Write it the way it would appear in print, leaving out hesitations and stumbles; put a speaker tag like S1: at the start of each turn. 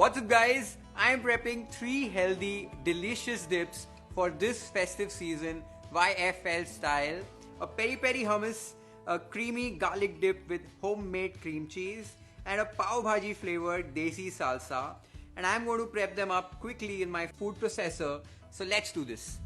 S1: What's up guys? I'm prepping 3 healthy, delicious dips for this festive season YFL style. A peri peri hummus, a creamy garlic dip with homemade cream cheese and a pav bhaji flavored desi salsa. And I'm going to prep them up quickly in my food processor. So let's do this.